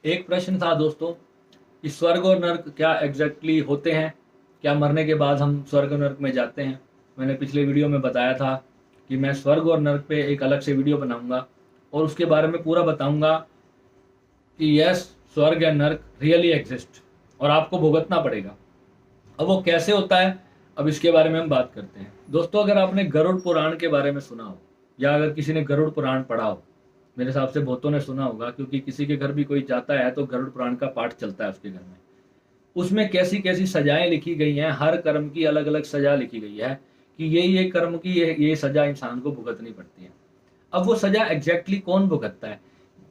एक प्रश्न था दोस्तों कि स्वर्ग और नर्क क्या एग्जैक्टली होते हैं? क्या मरने के बाद हम स्वर्ग और नर्क में जाते हैं? मैंने पिछले वीडियो में बताया था कि मैं स्वर्ग और नर्क पे एक अलग से वीडियो बनाऊंगा और उसके बारे में पूरा बताऊंगा कि यस, स्वर्ग या नर्क रियली एग्जिस्ट और आपको भुगतना पड़ेगा। अब वो कैसे होता है, अब इसके बारे में हम बात करते हैं। दोस्तों, अगर आपने गरुड़ पुराण के बारे में सुना हो या अगर किसी ने गरुड़ पुराण पढ़ा हो, मेरे हिसाब से बहुतों ने सुना होगा, क्योंकि किसी के घर भी कोई जाता है तो गरुड़ पुराण का पाठ चलता है उसके घर में। उसमें कैसी कैसी सजाएं लिखी गई हैं, हर कर्म की अलग अलग सजा लिखी गई है कि ये कर्म की ये सजा इंसान को भुगतनी पड़ती है। अब वो सजा एग्जैक्टली कौन भुगतता है?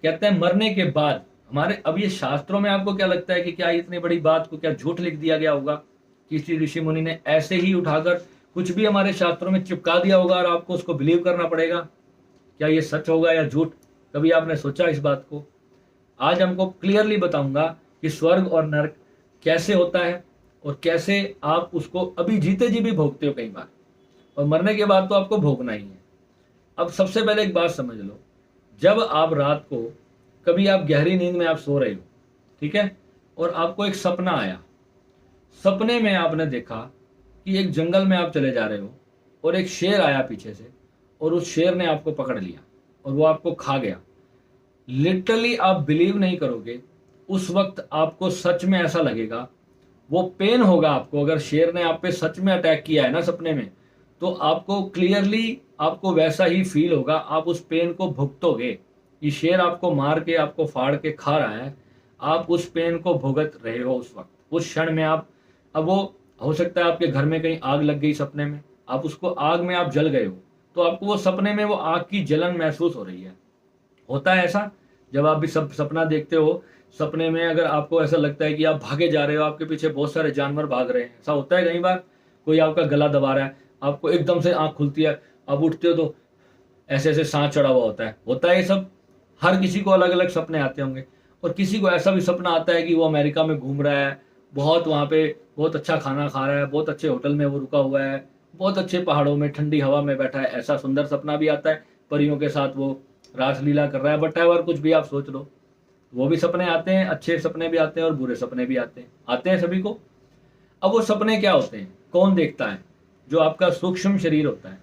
कहते हैं मरने के बाद। हमारे अब ये शास्त्रों में आपको क्या लगता है कि क्या इतनी बड़ी बात को क्या झूठ लिख दिया गया होगा? किसी ऋषि मुनि ने ऐसे ही उठाकर कुछ भी हमारे शास्त्रों में चिपका दिया होगा और आपको उसको बिलीव करना पड़ेगा? क्या ये सच होगा या झूठ? कभी आपने सोचा इस बात को? आज हमको क्लियरली बताऊंगा कि स्वर्ग और नर्क कैसे होता है और कैसे आप उसको अभी जीते जी भी भोगते हो कई बार, और मरने के बाद तो आपको भोगना ही है। अब सबसे पहले एक बात समझ लो, जब आप रात को कभी आप गहरी नींद में आप सो रहे हो, ठीक है, और आपको एक सपना आया। सपने में आपने देखा कि एक जंगल में आप चले जा रहे हो और एक शेर आया पीछे से और उस शेर ने आपको पकड़ लिया और वो आपको खा गया। लिटरली आप बिलीव नहीं करोगे, उस वक्त आपको सच में ऐसा लगेगा, वो पेन होगा आपको। अगर शेर ने आप पे सच में अटैक किया है ना सपने में, तो आपको क्लियरली आपको वैसा ही फील होगा, आप उस पेन को भुगतोगे। ये शेर आपको मार के आपको फाड़ के खा रहा है, आप उस पेन को भुगत रहे हो उस वक्त, उस क्षण में आप। अब वो हो सकता है आपके घर में कहीं आग लग गई सपने में, आप उसको आग में आप जल गए हो, तो आपको वो सपने में वो आग की जलन महसूस हो रही है। होता है ऐसा? जब आप भी सब सपना देखते हो, सपने में अगर आपको ऐसा लगता है कि आप भागे जा रहे हो, आपके पीछे बहुत सारे जानवर भाग रहे हैं, ऐसा होता है कई बार। कोई आपका गला दबा रहा है, आपको एकदम से आंख खुलती है, आप उठते हो तो ऐसे ऐसे सांस चढ़ा हुआ होता है ये सब। हर किसी को अलग अलग सपने आते होंगे, और किसी को ऐसा भी सपना आता है कि वो अमेरिका में घूम रहा है, बहुत वहाँ पे बहुत अच्छा खाना खा रहा है, बहुत अच्छे होटल में वो रुका हुआ है, बहुत अच्छे पहाड़ों में ठंडी हवा में बैठा है। ऐसा सुंदर सपना भी आता है, परियों के साथ वो रासलीला कर रहा है, बट एवर कुछ भी आप सोच लो, वो भी सपने आते हैं। अच्छे सपने भी आते हैं और बुरे सपने भी आते हैं सभी को। अब वो सपने क्या होते हैं, कौन देखता है? जो आपका सूक्ष्म शरीर होता है,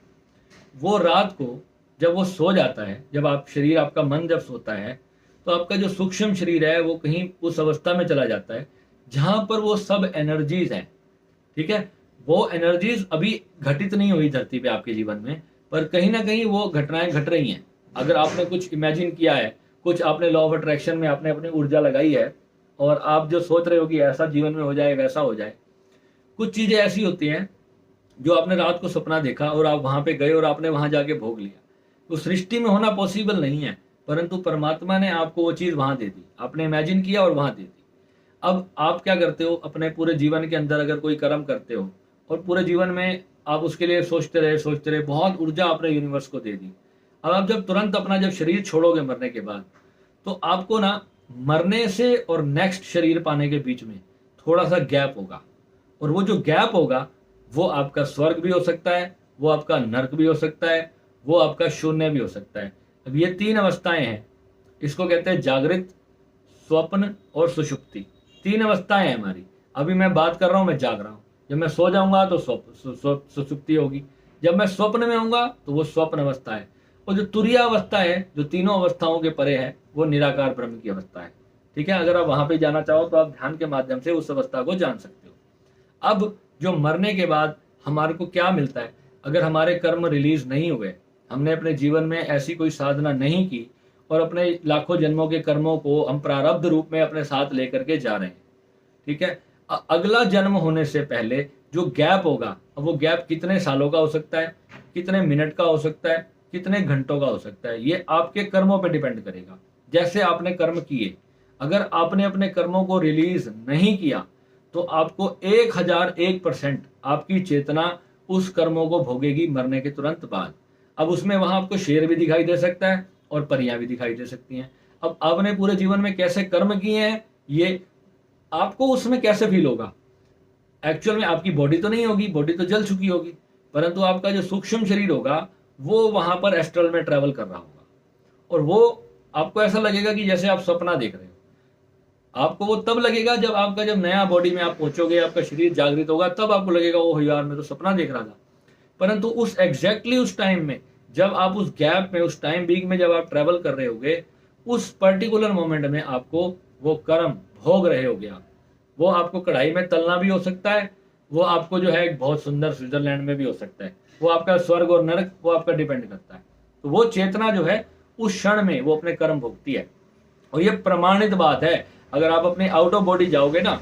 वो रात को जब वो सो जाता है, जब आप शरीर आपका मन जब सोता है, तो आपका जो सूक्ष्म शरीर है वो कहीं उस अवस्था में चला जाता है जहां पर वो सब एनर्जीज हैं, ठीक है। वो एनर्जीज अभी घटित नहीं हुई धरती पे आपके जीवन में, पर कहीं ना कहीं वो घटनाएं घट रही हैं। अगर आपने कुछ इमेजिन किया है, कुछ आपने लॉ ऑफ अट्रैक्शन में आपने अपनी ऊर्जा लगाई है, और आप जो सोच रहे हो कि ऐसा जीवन में हो जाए, वैसा हो जाए, कुछ चीजें ऐसी होती हैं जो आपने रात को सपना देखा और आप वहां पे गए और आपने वहां जाके भोग लिया। तो सृष्टि में होना पॉसिबल नहीं है, परंतु परमात्मा ने आपको वो चीज वहां दे दी, आपने इमेजिन किया और वहां दे दी। अब आप क्या करते हो अपने पूरे जीवन के अंदर? अगर कोई कर्म करते हो और पूरे जीवन में आप उसके लिए सोचते रहे, बहुत ऊर्जा आपने यूनिवर्स को दे दी। अब आप जब तुरंत अपना जब शरीर छोड़ोगे मरने के बाद, तो आपको ना मरने से और नेक्स्ट शरीर पाने के बीच में थोड़ा सा गैप होगा, और वो जो गैप होगा वो आपका स्वर्ग भी हो सकता है, वो आपका नर्क भी हो सकता है, वो आपका शून्य भी हो सकता है। अब ये तीन अवस्थाएं हैं, इसको कहते हैं जागृत, स्वप्न और सुषुप्ति। तीन अवस्थाएं हैं हमारी। अभी मैं बात कर रहा हूं, मैं जाग रहा हूं। जब मैं सो जाऊंगा तो सुषुप्ति होगी। जब मैं स्वप्न में होऊंगा तो वो स्वप्न अवस्था है। और जो तुरीय अवस्था है, जो तीनों अवस्थाओं के परे है, वो निराकार ब्रह्म की अवस्था है, ठीक है। अगर आप वहां पे जाना चाहो तो आप ध्यान के माध्यम से उस अवस्था को जान सकते हो। अब जो मरने के बाद हमारे को क्या मिलता है, अगर हमारे कर्म रिलीज नहीं हुए, हमने अपने जीवन में ऐसी कोई साधना नहीं की, और अपने लाखों जन्मों के कर्मों को हम प्रारब्ध रूप में अपने साथ लेकर के जा रहे हैं, ठीक है। अगला जन्म होने से पहले जो गैप होगा, अब वो गैप कितने सालों का हो सकता है, कितने मिनट का हो सकता है, कितने घंटों का हो सकता है, ये आपके कर्मों पर डिपेंड करेगा, जैसे आपने कर्म किए। अगर आपने अपने कर्मों को रिलीज नहीं किया, तो आपको 1001% आपकी चेतना उस कर्मों को भोगेगी मरने के तुरंत बाद। अब उसमें वहां आपको शेर भी दिखाई दे सकता है और परियां भी दिखाई दे सकती हैं। अब आपने पूरे जीवन में कैसे कर्म किए हैं, ये आपको उसमें कैसे फील होगा? एक्चुअल में आपकी बॉडी तो नहीं होगी, बॉडी तो जल चुकी होगी, परंतु आपका जो सूक्ष्म शरीर होगा वो वहां पर एस्ट्रल में ट्रेवल कर रहा होगा, और वो आपको ऐसा लगेगा कि जैसे आप सपना देख रहे हो। आपको वो तब लगेगा जब नया बॉडी में आप पहुंचोगे, आपका शरीर जागृत होगा, तब आपको लगेगा ओह यार मैं तो सपना देख रहा था। परंतु उस एग्जैक्टली उस टाइम में, जब आप उस गैप में, उस टाइम बीइंग में जब आप ट्रेवल कर रहे होगे, उस पर्टिकुलर मोमेंट में आपको वो कर्म भोग रहे होगे आप। वो आपको कढ़ाई में तलना भी हो सकता है, वो आपको जो है एक बहुत सुंदर स्विट्जरलैंड में भी हो सकता है। वो आपका स्वर्ग और नरक वो आपका डिपेंड करता है। तो वो चेतना जो है उस क्षण में वो अपने कर्म भोगती है। और ये प्रमाणित बात है। अगर आप अपने आउट ऑफ बॉडी जाओगे ना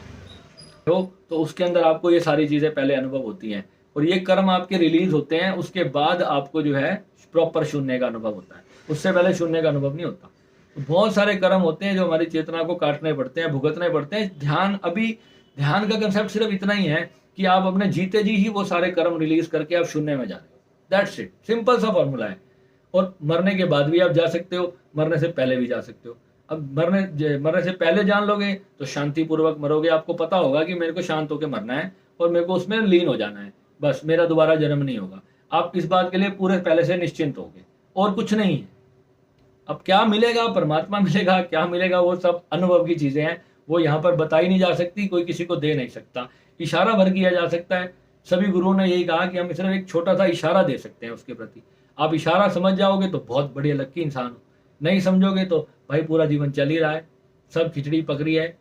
तो उसके अंदर आपको ये सारी चीजें पहले अनुभव होती हैं, और ये कर्म आपके रिलीज होते हैं, उसके बाद आपको जो है प्रॉपर शून्य का अनुभव होता है। उससे पहले शून्य का अनुभव नहीं होता। तो बहुत सारे कर्म होते हैं जो हमारी चेतना को काटने पड़ते हैं, भुगतने पड़ते हैं। ध्यान का कंसेप्ट सिर्फ इतना ही है कि आप अपने जीते जी ही वो सारे कर्म रिलीज करके आप शून्य में जा रहे हो। दैट्स इट, सिंपल सा फॉर्मूला है। और मरने के बाद भी आप जा सकते हो, मरने से पहले भी जा सकते हो। अब मरने से पहले जान लोगे तो शांतिपूर्वक मरोगे। आपको पता होगा कि मेरे को शांत होकर मरना है और मेरे को उसमें लीन हो जाना है, बस मेरा दोबारा जन्म नहीं होगा। आप इस बात के लिए पूरे पहले से निश्चिंत होगे, और कुछ नहीं है। अब क्या मिलेगा, परमात्मा मिलेगा, क्या मिलेगा, वो सब अनुभव की चीजें हैं। वो यहाँ पर बताई नहीं जा सकती, कोई किसी को दे नहीं सकता। इशारा भर किया जा सकता है। सभी गुरुओं ने यही कहा कि हम सिर्फ एक छोटा सा इशारा दे सकते हैं उसके प्रति। आप इशारा समझ जाओगे तो बहुत बढ़िया लक्की इंसान हो, नहीं समझोगे तो भाई पूरा जीवन चल ही रहा है, सब खिचड़ी पक रही है,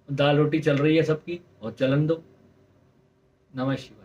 दाल रोटी चल रही है सबकी, और चलन दो। नमः शिवाय।